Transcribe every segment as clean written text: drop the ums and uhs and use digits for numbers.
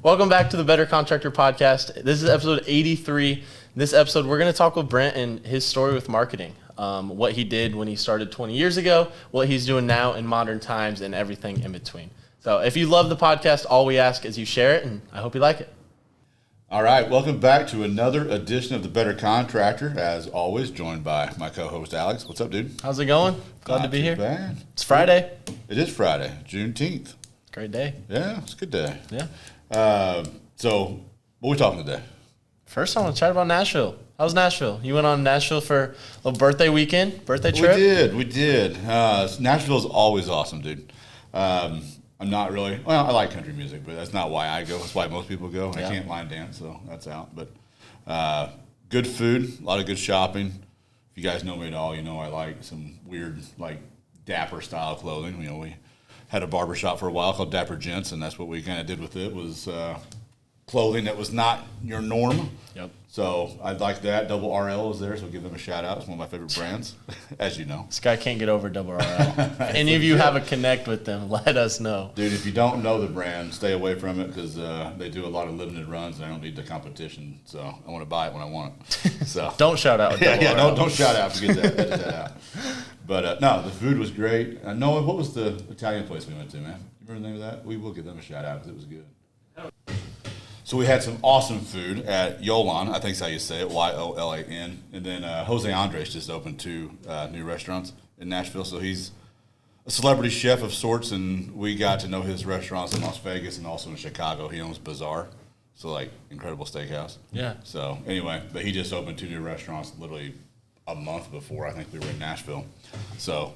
Welcome back to the Better Contractor podcast. This is episode 83. This episode, we're going to talk with Brent and his story with marketing, what he did when he started 20 years ago, what he's doing now in modern times, and everything in between. So if you love the podcast, all we ask is you share it, and I hope you like it. All right, welcome back to another edition of the Better Contractor. As always, joined by my co-host Alex. What's up, dude? How's it going? Glad to be here. Bad. It's Friday. It is Friday, Juneteenth. Great day. Yeah, it's a good day. Yeah. So, what are we talking today? First, I want to chat about Nashville. How's Nashville? You went on Nashville for a birthday weekend, birthday trip? We did. Nashville's always awesome, dude. I'm not really, I like country music, but that's not why I go. That's why most people go. Yeah. I can't line dance, so that's out. But good food, a lot of good shopping. If you guys know me at all, you know I like some weird, like, dapper style clothing. You know, we had a barbershop for a while called Dapper Gents, and that's what we kind of did with it, was clothing that was not your norm. Yep. So I like that. Double RL is there, so give them a shout out. It's one of my favorite brands, as you know. This guy can't get over Double RL. If any of you have a connect with them, let us know. Dude, if you don't know the brand, stay away from it, because they do a lot of limited runs, and I don't need the competition, so I want to buy it when I want it. So Don't shout out. don't shout out. Forget that. Edit that out. But no, the food was great. Noah, what was the Italian place we went to, man? You remember the name of that? We will give them a shout out because it was good. So we had some awesome food at Yolan, I think is how you say it, Yolan. And then Jose Andres just opened 2 new restaurants in Nashville. So he's a celebrity chef of sorts, and we got to know his restaurants in Las Vegas and also in Chicago. He owns Bazaar, so like incredible steakhouse. Yeah. So anyway, but he just opened 2 new restaurants literally a month before I think we were in Nashville. So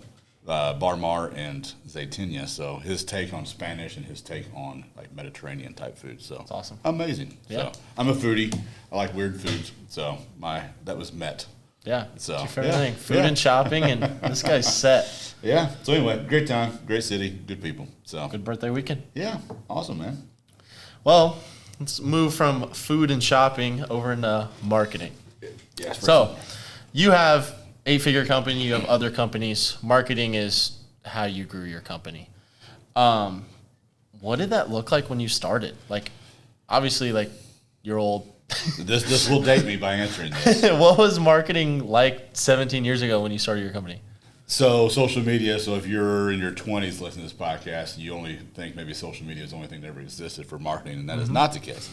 Bar Mar and Zaytinya. So his take on Spanish and his take on like Mediterranean type food. So that's awesome. Amazing. Yeah. So I'm a foodie. I like weird foods. So that was met. Yeah. So it's your favorite thing. Food and shopping, and this guy's set. Yeah. So anyway, great time, great city, good people. So Good birthday weekend. yeah, awesome, man. Well, let's move from food and shopping over into marketing. Yeah. So you have 8-figure company, you have other companies. Marketing is how you grew your company. What did that look like when you started? Like, obviously, like, you're old. This will date me by answering this. What was marketing like 17 years ago when you started your company? So social media, so if you're in your 20s listening to this podcast, you only think maybe social media is the only thing that ever existed for marketing, and that is not the case.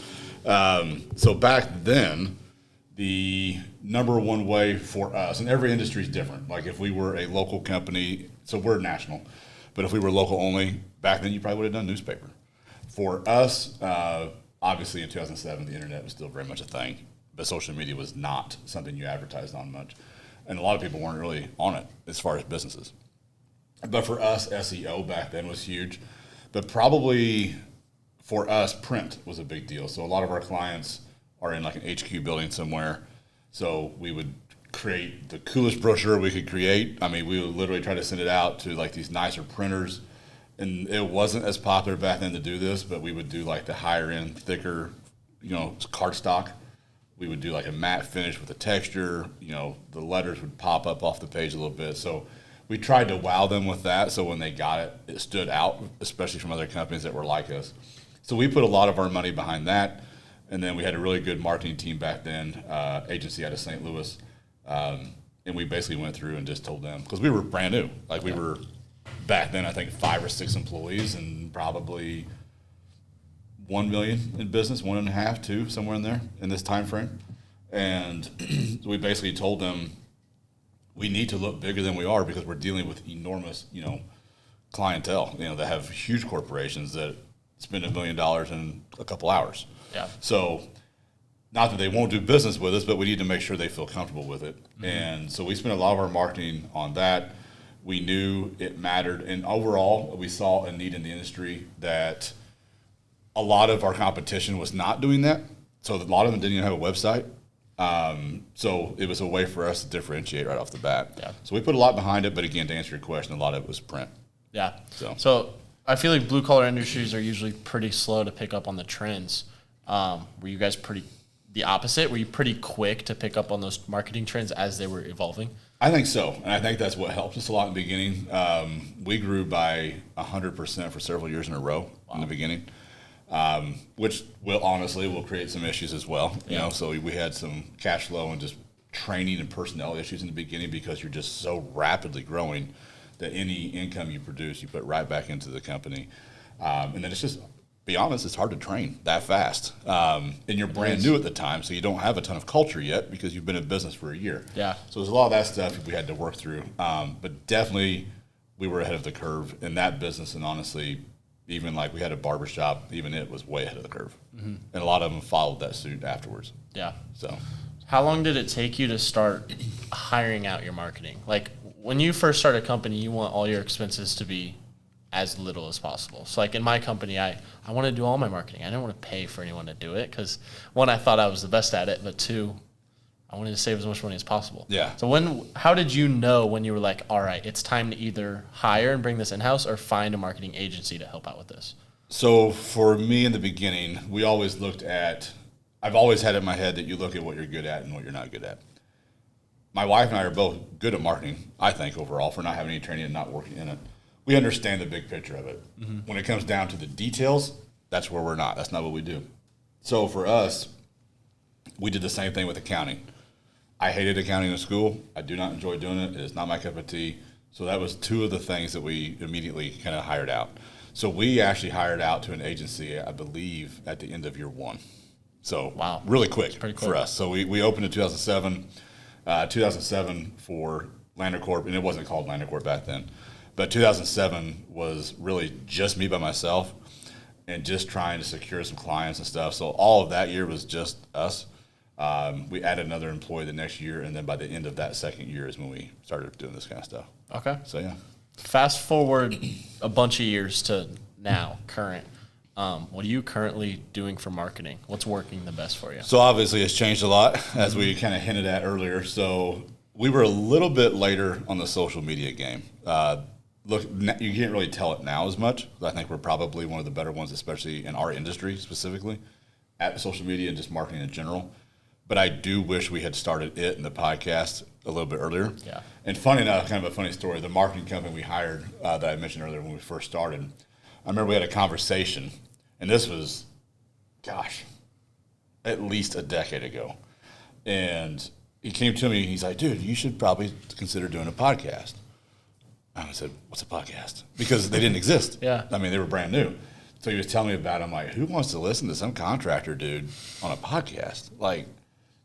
So back then, the number one way for us, and every industry is different. Like if we were a local company, so we're national, but if we were local only, back then you probably would have done newspaper. For us, obviously in 2007, the internet was still very much a thing, but social media was not something you advertised on much. And a lot of people weren't really on it as far as businesses. But for us, SEO back then was huge. But probably for us, print was a big deal. So a lot of our clients are in like an HQ building somewhere. So we would create the coolest brochure we could create. I mean, we would literally try to send it out to like these nicer printers. And it wasn't as popular back then to do this, but we would do like the higher end, thicker, cardstock. We would do like a matte finish with a texture. The letters would pop up off the page a little bit. So we tried to wow them with that. So when they got it, it stood out, especially from other companies that were like us. So we put a lot of our money behind that. And then we had a really good marketing team back then, agency out of St. Louis. And we basically went through and just told them, because we were brand new. Like we were back then, I think 5 or 6 employees and probably 1 million in business, 1.5, 2, somewhere in there in this time frame. And we basically told them we need to look bigger than we are because we're dealing with enormous, clientele, that have huge corporations that spend $1 million in a couple hours. Yeah. So not that they won't do business with us, but we need to make sure they feel comfortable with it. Mm-hmm. And so we spent a lot of our marketing on that. We knew it mattered. And overall, we saw a need in the industry that a lot of our competition was not doing that. So a lot of them didn't even have a website. So it was a way for us to differentiate right off the bat. Yeah. So we put a lot behind it. But again, to answer your question, a lot of it was print. Yeah. So I feel like blue collar industries are usually pretty slow to pick up on the trends. Were you guys the opposite? Were you pretty quick to pick up on those marketing trends as they were evolving? I think so, and I think that's what helped us a lot in the beginning. We grew by 100% for several years in a row in the beginning. which will create some issues as well. You know, so we had some cash flow and just training and personnel issues in the beginning because you're just so rapidly growing that any income you produce, you put right back into the company. And then it's just, be honest, it's hard to train that fast. And you're brand new at the time, so you don't have a ton of culture yet because you've been in business for a year. Yeah. So there's a lot of that stuff we had to work through. But definitely we were ahead of the curve in that business. And honestly, even like we had a barbershop, even it was way ahead of the curve. And a lot of them followed that suit afterwards. Yeah. So how long did it take you to start hiring out your marketing? Like when you first start a company, you want all your expenses to be as little as possible. So like in my company, I want to do all my marketing. I didn't want to pay for anyone to do it because one, I thought I was the best at it, but two, I wanted to save as much money as possible. Yeah. So how did you know when you were like, all right, it's time to either hire and bring this in-house or find a marketing agency to help out with this? So for me in the beginning, we always I've always had it in my head that you look at what you're good at and what you're not good at. My wife and I are both good at marketing, I think, overall, for not having any training and not working in it. We understand the big picture of it. When it comes down to the details, that's where we're not. That's not what we do. So for us, we did the same thing with accounting. I hated accounting in school. I do not enjoy doing it. It is not my cup of tea. So that was two of the things that we immediately kind of hired out. So we actually hired out to an agency, I believe, at the end of year one. So wow, really quick for us. So we opened in 2007. 2007 for Lander Corp, and it wasn't called Lander Corp back then. But 2007 was really just me by myself and just trying to secure some clients and stuff. So all of that year was just us. We added another employee the next year, and then by the end of that second year is when we started doing this kind of stuff. Okay. So, yeah. Fast forward a bunch of years to now, current. What are you currently doing for marketing? What's working the best for you? So obviously it's changed a lot, as we kind of hinted at earlier. So we were a little bit later on the social media game. Look, you can't really tell it now as much. I think we're probably one of the better ones, especially in our industry specifically, at social media and just marketing in general. But I do wish we had started it in the podcast a little bit earlier. Yeah. And funny enough, kind of a funny story, the marketing company we hired that I mentioned earlier when we first started, I remember we had a conversation, and this was, at least a decade ago. And he came to me, and he's like, dude, you should probably consider doing a podcast. And I said, what's a podcast? Because they didn't exist. Yeah. I mean, they were brand new. So he was telling me about it. I'm like, who wants to listen to some contractor dude on a podcast? Like,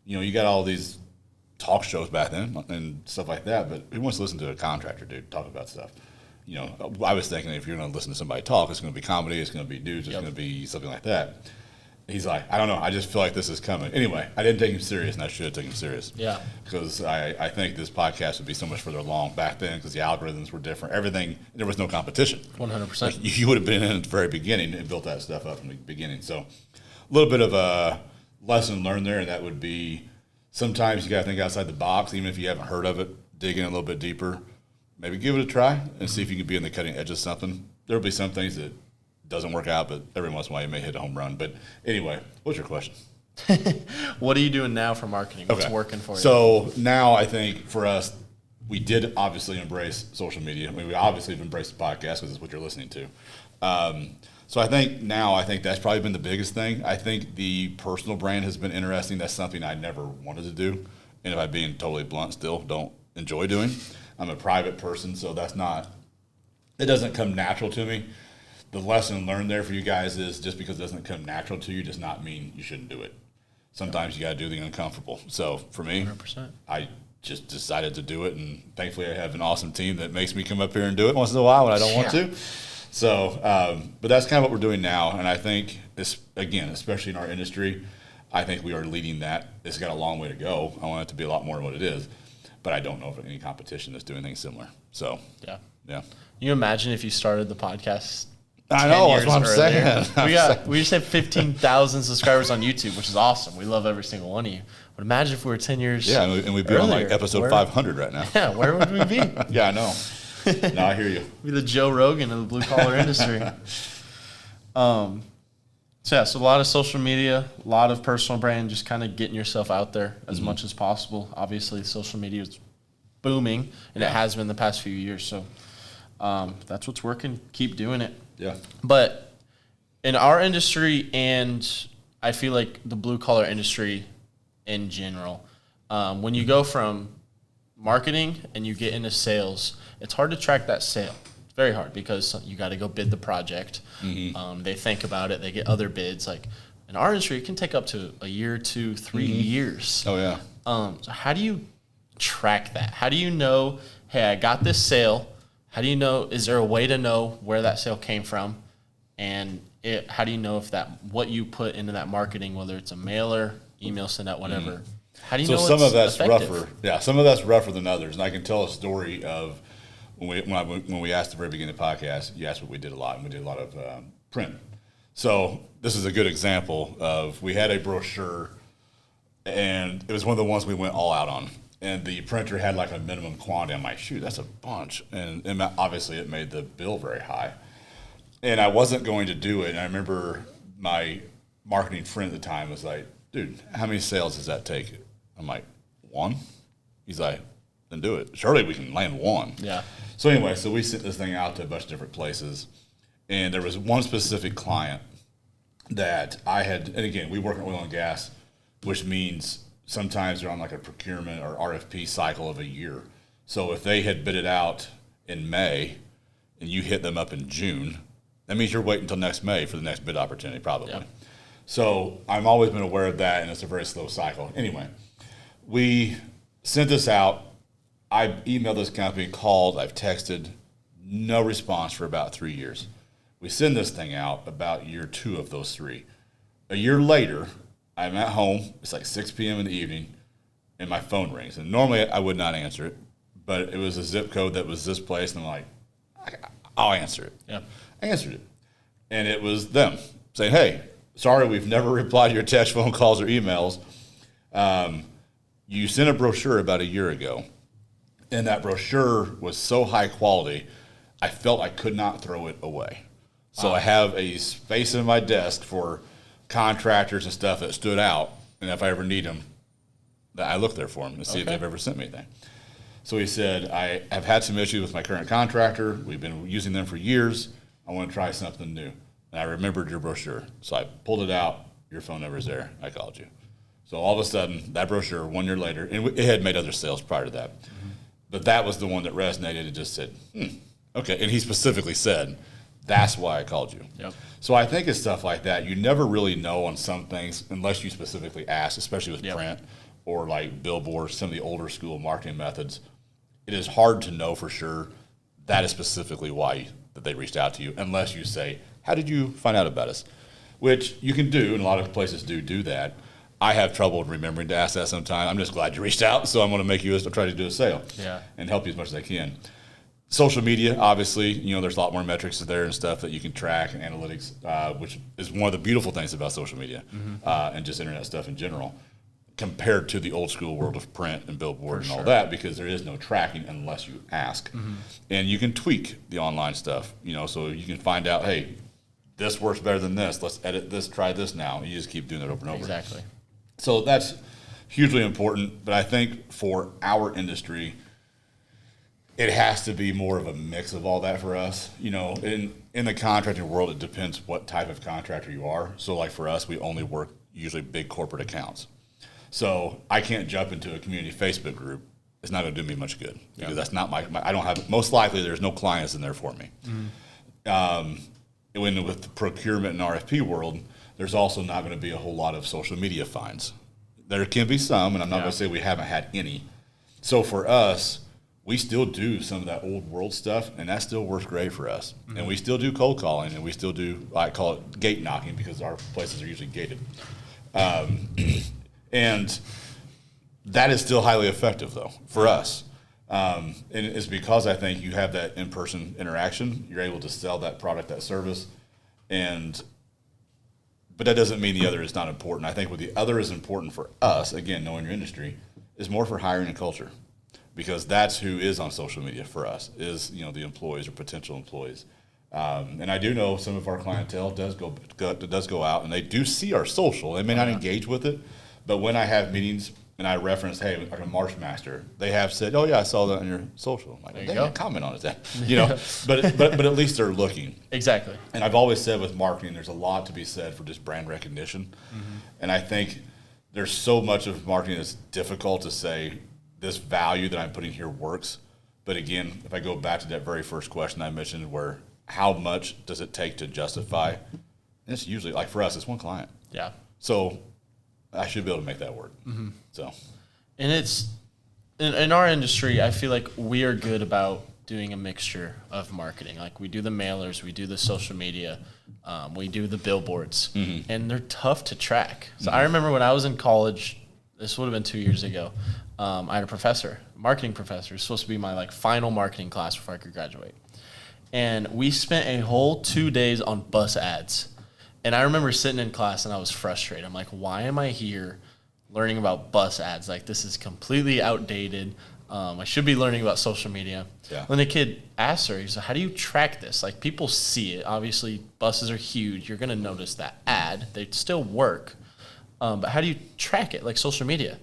you know, you got all these talk shows back then and stuff like that, but who wants to listen to a contractor dude talk about stuff? You know, I was thinking if you're going to listen to somebody talk, it's going to be comedy, it's going to be dudes, it's going to be something like that. He's like, I don't know, I just feel like this is coming. Anyway, I didn't take him serious, and I should have taken him serious. Yeah. Because I think this podcast would be so much further along back then because the algorithms were different. Everything, there was no competition. 100%. Like, you would have been in at the very beginning and built that stuff up from the beginning. So a little bit of a lesson learned there, and that would be sometimes you got to think outside the box, even if you haven't heard of it, dig in a little bit deeper. Maybe give it a try and see if you can be in the cutting edge of something. There will be some things that doesn't work out, but every once in a while you may hit a home run. But anyway, what's your question? What are you doing now for marketing? What's working for you? So now I think for us, we did obviously embrace social media. I mean, we obviously have embraced the podcast because it's what you're listening to. So I think that's probably been the biggest thing. I think the personal brand has been interesting. That's something I never wanted to do. And if I'm being totally blunt, still don't enjoy doing. I'm a private person, so it doesn't come natural to me. The lesson learned there for you guys is just because it doesn't come natural to you does not mean you shouldn't do it. Sometimes you got to do the uncomfortable. So for me, 100%. I just decided to do it, and thankfully I have an awesome team that makes me come up here and do it once in a while when I don't want to. So, but that's kind of what we're doing now, and I think this, again, especially in our industry, I think we are leading that. It's got a long way to go. I want it to be a lot more than what it is, but I don't know of any competition that's doing things similar. So, yeah. Can you imagine if you started the podcast? I know, that's what I'm saying. We just have 15,000 subscribers on YouTube, which is awesome. We love every single one of you. But imagine if we were 10 years and we'd be on like episode 500 right now. Yeah, where would we be? Yeah, I know. No, I hear you. Be the Joe Rogan of the blue collar industry. So a lot of social media, a lot of personal brand, just kind of getting yourself out there as much as possible. Obviously, social media is booming, and it has been the past few years. So that's what's working. Keep doing it. Yeah. But in our industry, and I feel like the blue collar industry in general, when you go from marketing and you get into sales, it's hard to track that sale. It's very hard because you got to go bid the project. They think about it. They get other bids. Like in our industry, it can take up to a year, 2, 3 years. Oh, yeah. So how do you track that? How do you know, hey, I got this sale? How do you know, is there a way to know where that sale came from? And how do you know if what you put into that marketing, whether it's a mailer, email send out, whatever, how do you know some of that's effective? rougher. Yeah, some of that's rougher than others. And I can tell a story of when we asked at the very beginning of the podcast, you asked what we did a lot, and we did a lot of print. So this is a good example of, we had a brochure, and it was one of the ones we went all out on. And the printer had like a minimum quantity. I'm like, shoot, that's a bunch. And obviously it made the bill very high. And I wasn't going to do it. And I remember my marketing friend at the time was like, dude, how many sales does that take? I'm like, 1? He's like, then do it. Surely we can land 1. Yeah. So anyway, so we sent this thing out to a bunch of different places. And there was one specific client that I had, and again, we work in oil and gas, which means sometimes they're on like a procurement or RFP cycle of a year. So if they had bid it out in May and you hit them up in June, that means you're waiting until next May for the next bid opportunity, probably. Yeah. So I've always been aware of that, and it's a very slow cycle. Anyway, we sent this out. I emailed this company, called, I've texted, no response for about 3 years. We send this thing out about year 2 of those 3. A year later, I'm at home. It's like 6 p.m. in the evening, and my phone rings. And normally I would not answer it, but it was a zip code that was this place, and I'm like, I'll answer it. Yeah. I answered it, and it was them saying, hey, sorry, we've never replied to your text, phone calls, or emails. You sent a brochure about a year ago, and that brochure was so high quality, I felt I could not throw it away. So I have a space in my desk for contractors and stuff that stood out, and if I ever need them, I look there for them and see if they've ever sent me anything. So he said, I have had some issues with my current contractor. We've been using them for years. I want to try something new. And I remembered your brochure. So I pulled it out. Your phone number is there. I called you. So all of a sudden, that brochure, 1 year later, and it had made other sales prior to that, but that was the one that resonated and just said, okay. And he specifically said, that's why I called you. Yep. So I think it's stuff like that. You never really know on some things unless you specifically ask, especially with print or like billboards, some of the older school marketing methods. It is hard to know for sure that is specifically why that they reached out to you, unless you say, how did you find out about us? Which you can do, and a lot of places do that. I have trouble remembering to ask that sometimes. I'm just glad you reached out, so I'm going to make you try to do a sale and help you as much as I can. Social media, obviously, there's a lot more metrics there and stuff that you can track and analytics, which is one of the beautiful things about social media and just internet stuff in general, compared to the old school world of print and billboard and all that, because there is no tracking unless you ask. And you can tweak the online stuff, so you can find out, hey, this works better than this. Let's edit this, try this now. And you just keep doing it over and over. Exactly. So that's hugely important. But I think for our industry, it has to be more of a mix of all that for us. In the contracting world, it depends what type of contractor you are. So like for us, we only work usually big corporate accounts. So I can't jump into a community Facebook group. It's not going to do me much good because that's not my I don't have, most likely there's no clients in there for me. With the procurement and RFP world, there's also not going to be a whole lot of social media finds. There can be some, and I'm not going to say we haven't had any. So for us, we still do some of that old world stuff, and that still works great for us. And we still do cold calling, and we still do, I call it gate knocking, because our places are usually gated. And that is still highly effective, though, for us. And it's because I think you have that in-person interaction. You're able to sell that product, that service. But that doesn't mean the other is not important. I think what the other is important for us, again, knowing your industry, is more for hiring and culture. Because that's who is on social media for us, is the employees or potential employees. And I do know some of our clientele does go out, and they do see our social. They may not engage with it, but when I have meetings and I referenced, hey, like a Marsh Master, they have said, oh yeah, I saw that on your social. I'm like, There they you go. didn't comment on it then, you know. but at least they're looking. Exactly. And I've always said with marketing, there's a lot to be said for just brand recognition. And I think there's so much of marketing that's difficult to say this value that I'm putting here works. But again, if I go back to that very first question I mentioned, where how much does it take to justify? And it's usually, like for us, it's one client. Yeah. So I should be able to make that work. So, and it's in our industry, I feel like we are good about doing a mixture of marketing. Like we do the mailers, we do the social media, we do the billboards, and they're tough to track. So I remember when I was in college, this would have been 2 years ago. I had a professor, marketing professor. It was supposed to be my like final marketing class before I could graduate, and we spent a whole 2 days on bus ads. And I remember sitting in class and I was frustrated. I'm like, why am I here learning about bus ads? Like, this is completely outdated. I should be learning about social media. Yeah. When the kid asked her, he said, how do you track this? Like, people see it. Obviously, buses are huge. You're going to notice that ad. They still work. But how do you track it, like social media?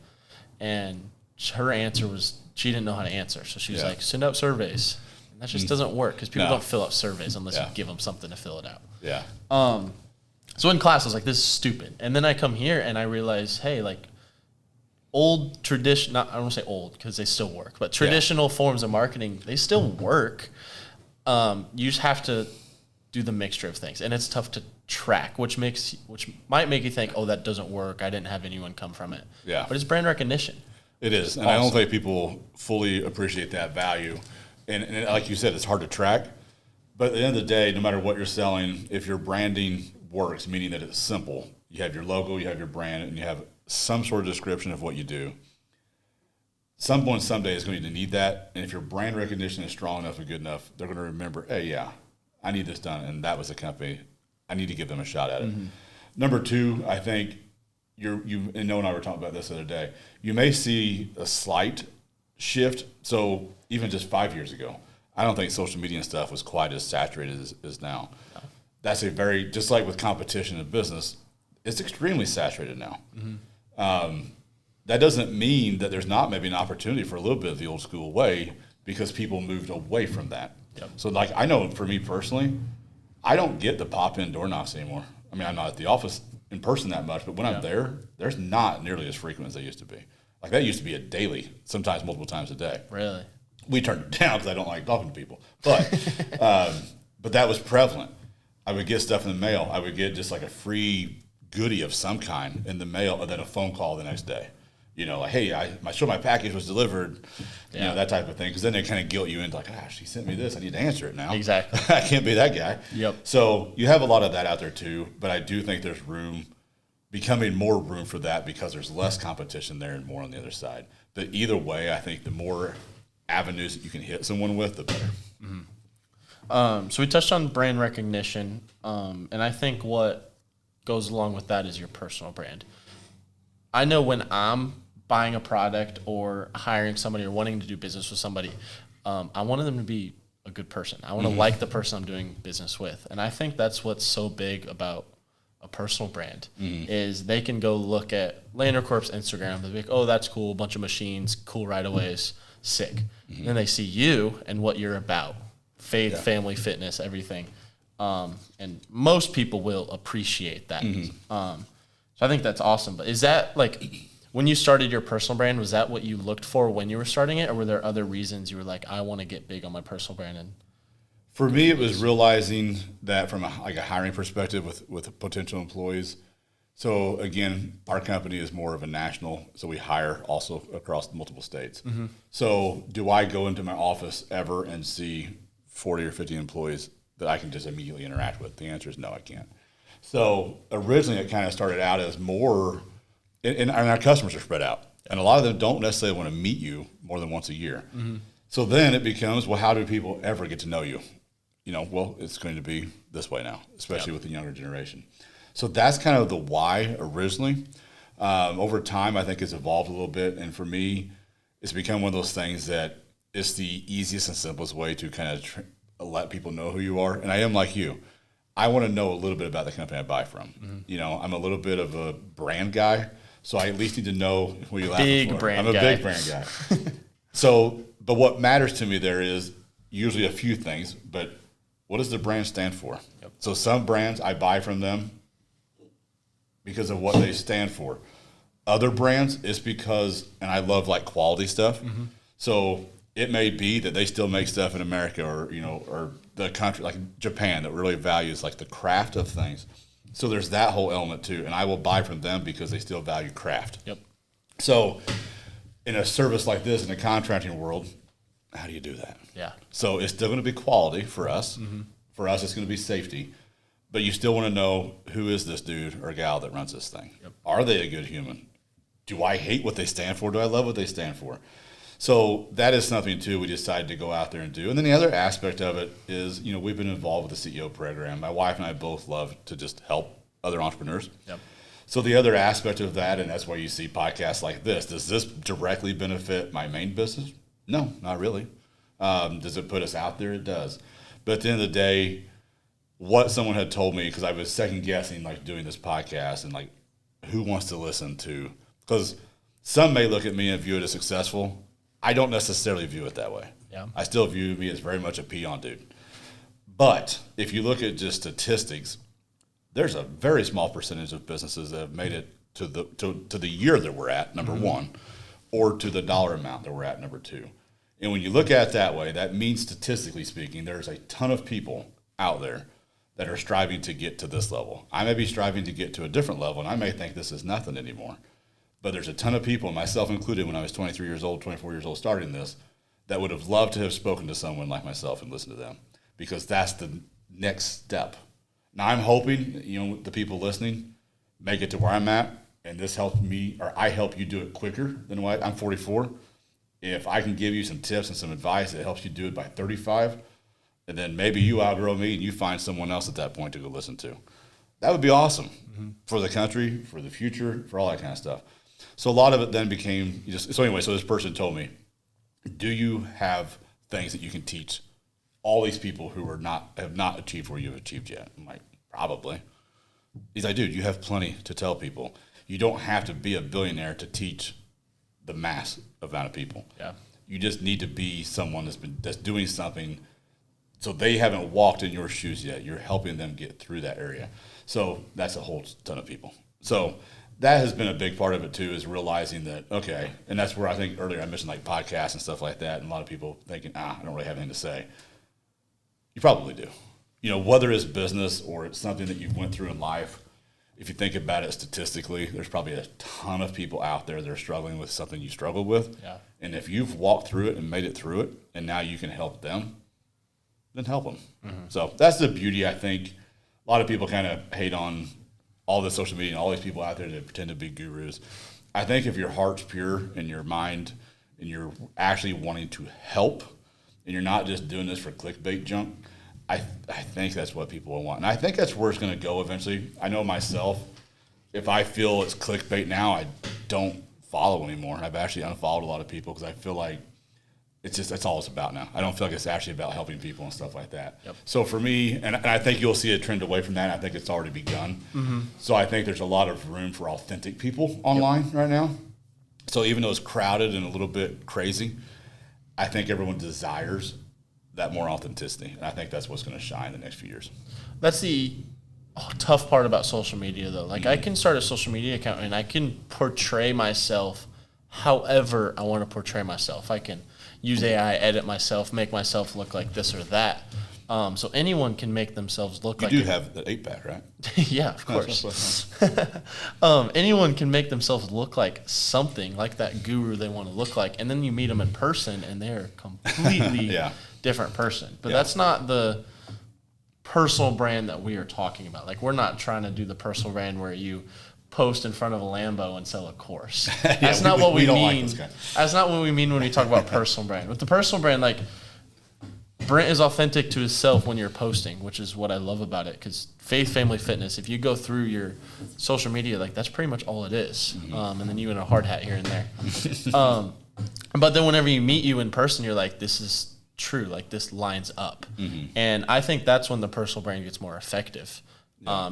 And her answer was she didn't know how to answer. So she was like, send out surveys. And that just doesn't work because people don't fill out surveys unless you give them something to fill it out. Yeah. So in class, I was like, this is stupid. And then I come here and I realize, hey, like old tradition, I don't want to say old because they still work, but traditional forms of marketing, they still work. You just have to do the mixture of things. And it's tough to track, which might make you think, oh, that doesn't work. I didn't have anyone come from it. Yeah. But it's brand recognition. It is. And I don't think people fully appreciate that value. And like you said, it's hard to track. But at the end of the day, no matter what you're selling, if your branding works, meaning that it's simple, you have your logo, you have your brand, and you have some sort of description of what you do, someone someday is going to need that. And if your brand recognition is strong enough and good enough, they're going to remember, hey, yeah, I need this done. And that was a company. I need to give them a shot at it. Number two, I think you and Noah and I were talking about this the other day. You may see a slight shift. So even just 5 years ago, I don't think social media and stuff was quite as saturated as now. No. That's a very, just like with competition in business, it's extremely saturated now. That doesn't mean that there's not maybe an opportunity for a little bit of the old school way because people moved away from that. Yep. So like, I know for me personally, I don't get the pop-in door knocks anymore. I mean, I'm not at the office in person that much, but when I'm there, there's not nearly as frequent as they used to be. Like that used to be a daily, sometimes multiple times a day. Really? We turned it down because I don't like talking to people. But but that was prevalent. I would get stuff in the mail. I would get just like a free goodie of some kind in the mail and then a phone call the next day. You know, like, hey, my package was delivered, you know, that type of thing. Because then they kind of guilt you into like, she sent me this. I need to answer it now. Exactly. I can't be that guy. Yep. So you have a lot of that out there too. But I do think there's becoming more room for that because there's less competition there and more on the other side. But either way, I think the more avenues that you can hit someone with, the better. So we touched on brand recognition, and I think what goes along with that is your personal brand. I know when I'm buying a product or hiring somebody or wanting to do business with somebody, I want them to be a good person. I want to like the person I'm doing business with. And I think that's what's so big about a personal brand is they can go look at Lander Corp's Instagram. They'll be like, oh, that's cool. A bunch of machines, cool right-of-ways, sick. And then they see you and what you're about, faith, family, fitness, everything. And most people will appreciate that. So I think that's awesome. But is that like when you started your personal brand, was that what you looked for when you were starting it? Or were there other reasons you were like, I want to get big on my personal brand? And for me, it was realizing that from a hiring perspective with potential employees. So again, our company is more of a national, so we hire also across multiple states. So do I go into my office ever and see 40 or 50 employees that I can just immediately interact with? The answer is no, I can't. So originally it kind of started out as more, and our customers are spread out. And a lot of them don't necessarily want to meet you more than once a year. So then it becomes, well, how do people ever get to know you? You know, well, it's going to be this way now, especially with the younger generation. So that's kind of the why originally. Over time, I think it's evolved a little bit. And for me, it's become one of those things that it's the easiest and simplest way to kind of let people know who you are. And I am like you. I want to know a little bit about the company I buy from. You know, I'm a little bit of a brand guy. So I at least need to know who you're laughing Big for. brand I'm a guy. big brand guy. So, but what matters to me there is usually a few things, but what does the brand stand for? Yep. So some brands I buy from them because of what they stand for. Other brands, it's because, and I love like quality stuff. Mm-hmm. So it may be that they still make stuff in America or, you know, or the country like Japan that really values like the craft of things. So there's that whole element too. And I will buy from them because they still value craft. Yep. So in a service like this, in the contracting world, how do you do that? Yeah. So it's still going to be quality for us. Mm-hmm. For us, it's going to be safety. But you still want to know, who is this dude or gal that runs this thing? Yep. Are they a good human? Do I hate what they stand for? Do I love what they stand for? So that is something, too, we decided to go out there and do. And then the other aspect of it is, you know, we've been involved with the CEO program. My wife and I both love to just help other entrepreneurs. Yep. So the other aspect of that, and that's why you see podcasts like this, does this directly benefit my main business? No, not really. Does it put us out there? It does. But at the end of the day, what someone had told me, because I was second guessing like doing this podcast and like who wants to listen to, because some may look at me and view it as successful. I don't necessarily view it that way. Yeah. I still view me as very much a peon dude. But if you look at just statistics, there's a very small percentage of businesses that have made it to the year that we're at, number one, or to the dollar amount that we're at, number two. And when you look at it that way, that means statistically speaking, there's a ton of people out there that are striving to get to this level. I may be striving to get to a different level, and I may think this is nothing anymore. But there's a ton of people, myself included, when I was 23 years old, 24 years old starting this, that would have loved to have spoken to someone like myself and listened to them, because that's the next step. Now, I'm hoping, you know, the people listening make it to where I'm at, and this helps me, or I help you do it quicker than what I'm 44. If I can give you some tips and some advice that helps you do it by 35, and then maybe you outgrow me and you find someone else at that point to go listen to, that would be awesome for the country, for the future, for all that kind of stuff. So a lot of it then became just, so anyway, so this person told me, do you have things that you can teach all these people who have not achieved where you've achieved yet? I'm like, probably. He's like, dude, you have plenty to tell people. You don't have to be a billionaire to teach the mass amount of people. Yeah. You just need to be someone that's doing something so they haven't walked in your shoes yet. You're helping them get through that area. So that's a whole ton of people. So that has been a big part of it too, is realizing that, okay, and that's where I think earlier I mentioned like podcasts and stuff like that, and a lot of people thinking, I don't really have anything to say. You probably do. You know, whether it's business or it's something that you've went through in life, if you think about it statistically, there's probably a ton of people out there that are struggling with something you struggled with. Yeah. And if you've walked through it and made it through it, and now you can help them, then help them. Mm-hmm. So that's the beauty, I think. A lot of people kind of hate on all the social media and all these people out there that pretend to be gurus. I think if your heart's pure and your mind and you're actually wanting to help and you're not just doing this for clickbait junk, I think that's what people will want. And I think that's where it's going to go eventually. I know myself, if I feel it's clickbait now, I don't follow anymore. I've actually unfollowed a lot of people because I feel like that's all it's about now. I don't feel like it's actually about helping people and stuff like that. Yep. So for me, and I think you'll see a trend away from that. I think it's already begun. Mm-hmm. So I think there's a lot of room for authentic people online right now. So even though it's crowded and a little bit crazy, I think everyone desires that more authenticity. And I think that's what's going to shine the next few years. That's the tough part about social media, though. Like, I can start a social media account and I can portray myself however I want to portray myself. I can use AI, edit myself, make myself look like this or that. So anyone can make themselves look like... You do have the 8-pack, right? Yeah, of course. Anyone can make themselves look like something, like that guru they want to look like, and then you meet them in person and they're a completely different person. But that's not the personal brand that we are talking about. Like, we're not trying to do the personal brand where you post in front of a Lambo and sell a course. That's not what we mean. That's not what we mean when we talk about personal brand. With the personal brand, like, Brent is authentic to himself when you're posting, which is what I love about it. Because faith, family, fitness, if you go through your social media, like, that's pretty much all it is. And then you in a hard hat here and there. But then whenever you meet you in person, you're like, this is true. Like, this lines up. And I think that's when the personal brand gets more effective.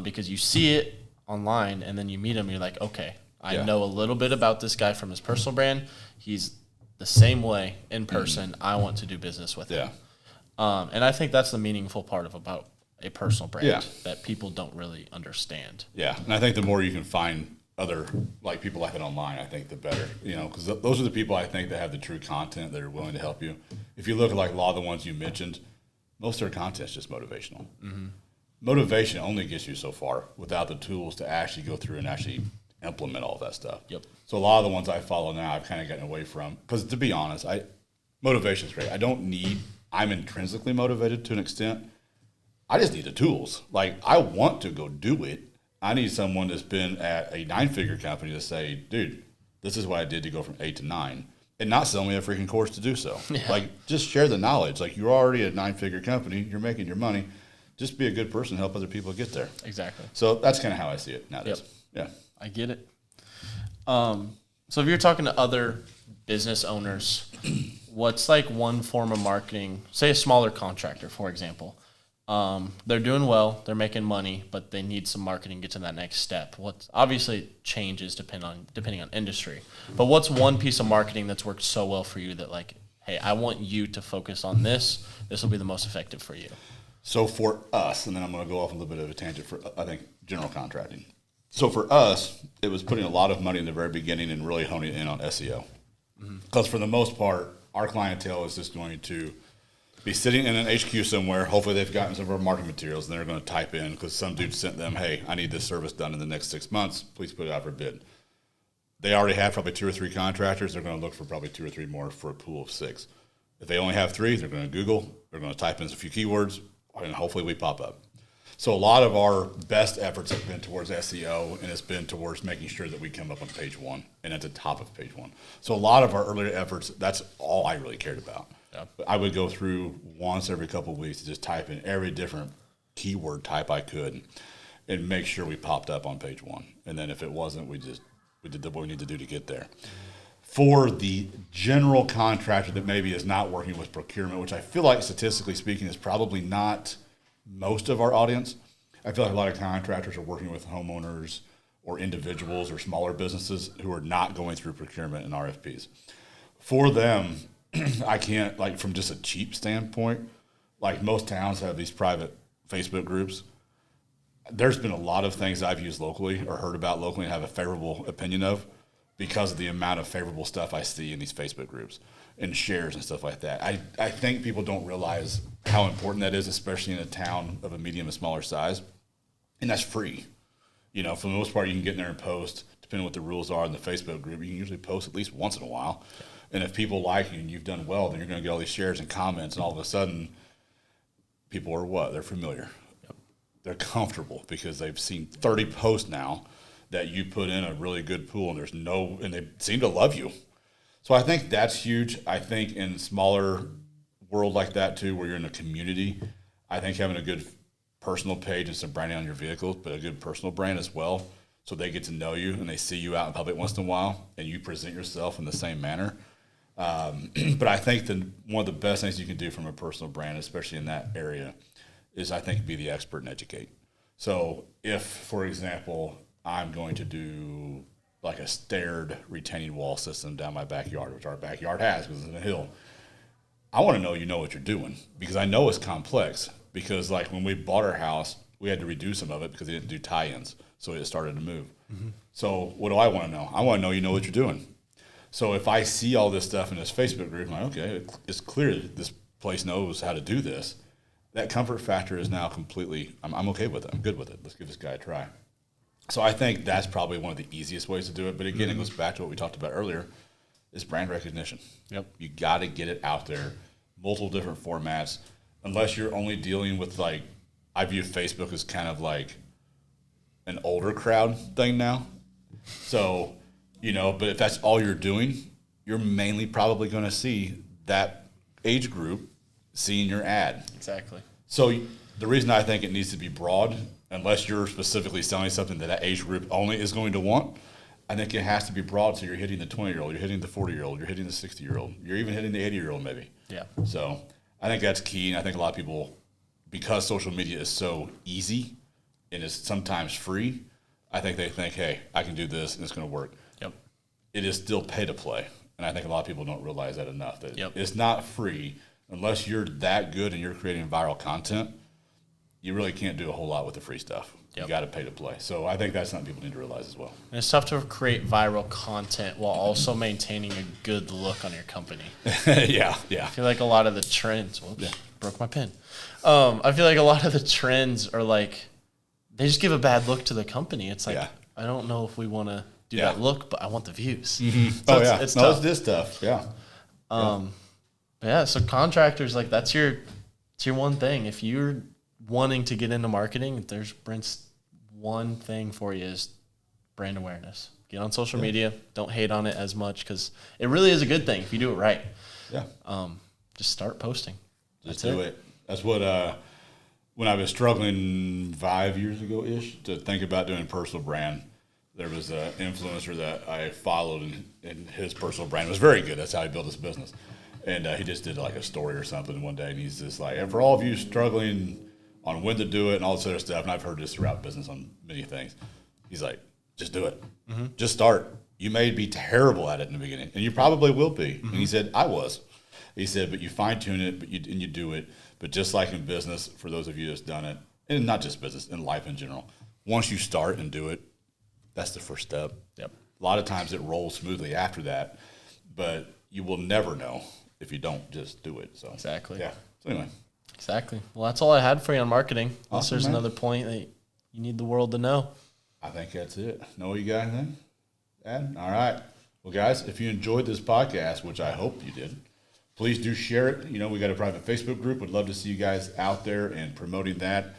Because you see it online and then you meet them, you're like, okay, I know a little bit about this guy from his personal brand. He's the same way in person. I want to do business with him. And I think that's the meaningful part about a personal brand that people don't really understand. Yeah, and I think the more you can find other like people like that online, I think the better. Because those are the people I think that have the true content that are willing to help you. If you look at like a lot of the ones you mentioned, most of their content is just motivational. Motivation only gets you so far without the tools to actually go through and actually implement all that stuff. So a lot of the ones I follow now, I've kind of gotten away from because, to be honest, motivation is great. I'm intrinsically motivated to an extent. I just need the tools. Like, I want to go do it. I need someone that's been at a 9-figure company to say, dude, this is what I did to go from 8 to 9, and not sell me a freaking course to do so. Like, just share the knowledge. Like, you're already a 9-figure company. You're making your money. Just be a good person, help other people get there. Exactly. So that's kind of how I see it nowadays. Yeah. I get it. So if you're talking to other business owners, what's like one form of marketing, say a smaller contractor, for example, they're doing well, they're making money, but they need some marketing to get to that next step. Obviously it changes depending on industry, but what's one piece of marketing that's worked so well for you that like, hey, I want you to focus on this. This will be the most effective for you. So for us, and then I'm going to go off a little bit of a tangent for, I think, general contracting. So for us, it was putting a lot of money in the very beginning and really honing in on SEO. Because for the most part, our clientele is just going to be sitting in an HQ somewhere. Hopefully they've gotten some of our marketing materials, and they're going to type in because some dude sent them, hey, I need this service done in the next 6 months. Please put it out for bid. They already have probably 2 or 3 contractors. They're going to look for probably 2 or 3 more for a pool of 6. If they only have 3, they're going to Google. They're going to type in a few keywords, and hopefully we pop up. So a lot of our best efforts have been towards SEO, and it's been towards making sure that we come up on page 1 and at the top of page 1. So a lot of our earlier efforts, that's all I really cared about. I would go through once every couple of weeks to just type in every different keyword type I could and make sure we popped up on page 1. And then if it wasn't, we did what we need to do to get there. For the general contractor that maybe is not working with procurement, which I feel like statistically speaking is probably not most of our audience. I feel like a lot of contractors are working with homeowners or individuals or smaller businesses who are not going through procurement and RFPs. For them, I can't, like, from just a cheap standpoint, like most towns have these private Facebook groups. There's been a lot of things I've used locally or heard about locally and have a favorable opinion of because of the amount of favorable stuff I see in these Facebook groups and shares and stuff like that. I think people don't realize how important that is, especially in a town of a medium and smaller size. And that's free. For the most part, you can get in there and post, depending on what the rules are in the Facebook group. You can usually post at least once in a while. And if people like you and you've done well, then you're going to get all these shares and comments, and all of a sudden, people are what? They're familiar. They're comfortable because they've seen 30 posts now that you put in a really good pool, and they seem to love you. So I think that's huge. I think in smaller world like that too, where you're in a community, I think having a good personal page and some branding on your vehicles, but a good personal brand as well, so they get to know you and they see you out in public once in a while, and you present yourself in the same manner. But I think one of the best things you can do from a personal brand, especially in that area, is I think be the expert and educate. So if, for example, I'm going to do like a staired retaining wall system down my backyard, which our backyard has because it's in a hill, I want to know you know what you're doing because I know it's complex. Because like when we bought our house, we had to redo some of it because they didn't do tie-ins, so it started to move. So what do I want to know? I want to know you know what you're doing. So if I see all this stuff in this Facebook group, I'm like, okay, it's clear that this place knows how to do this. That comfort factor is now completely, I'm okay with it. I'm good with it. Let's give this guy a try. So I think that's probably one of the easiest ways to do it. But again, it goes back to what we talked about earlier, is brand recognition. You got to get it out there, multiple different formats, unless you're only dealing with, like, I view Facebook as kind of like an older crowd thing now. So, but if that's all you're doing, you're mainly probably going to see that age group seeing your ad. Exactly. So the reason I think it needs to be broad, unless you're specifically selling something that age group only is going to want, I think it has to be broad. So you're hitting the 20-year-old, you're hitting the 40-year-old, you're hitting the 60-year-old, you're even hitting the 80-year-old maybe. Yeah. So I think that's key, and I think a lot of people, because social media is so easy and is sometimes free, I think they think, hey, I can do this and it's going to work. Yep. It is still pay to play. And I think a lot of people don't realize that enough. That Yep. it's not free unless you're that good and you're creating viral content. You really can't do a whole lot with the free stuff. Yep. You got to pay to play. So I think that's something people need to realize as well. And it's tough to create viral content while also maintaining a good look on your company. Yeah. I feel like a lot of the trends, broke my pen. I feel like a lot of the trends are like, they just give a bad look to the company. It's like, I don't know if we want to do that look, but I want the views. So It's tough. It's tough. Yeah. So contractors, like it's your one thing. If you're wanting to get into marketing, there's Brent's one thing for you is brand awareness. Get on social media. Don't hate on it as much because it really is a good thing if you do it right. Yeah. Just start posting. Just do it. That's what when I was struggling 5 years ago-ish to think about doing personal brand, there was an influencer that I followed, and his personal brand was very good. That's how he built his business. And he just did like a story or something one day, and he's just like, and for all of you struggling on when to do it and all this other stuff, and I've heard this throughout business on many things, he's like, just do it. Just start. You may be terrible at it in the beginning, and you probably will be. And he said, I was. He said, but you fine-tune it, and you do it. But just like in business, for those of you that's done it, and not just business, in life in general, once you start and do it, that's the first step. Yep. A lot of times it rolls smoothly after that, but you will never know if you don't just do it. So Exactly. Yeah. So anyway. Exactly. Well, that's all I had for you on marketing. Unless Awesome, there's man. another point that you need the world to know. I think that's it. Know you got anything? Ed? All right. Well, guys, if you enjoyed this podcast, which I hope you did, please do share it. You know, we got a private Facebook group. Would love to see you guys out there and promoting that.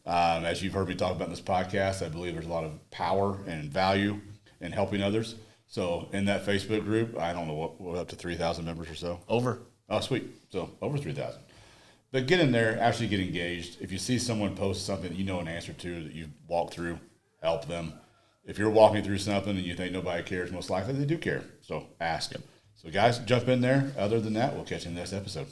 As you've heard me talk about in this podcast, I believe there's a lot of power and value in helping others. So in that Facebook group, I don't know what we're up to 3,000 members or so. Over. Oh, sweet. So over 3,000. But get in there, actually get engaged. If you see someone post something that you know an answer to that you've walked through, help them. If you're walking through something and you think nobody cares, most likely they do care. So ask. So guys, jump in there. Other than that, we'll catch you in the next episode.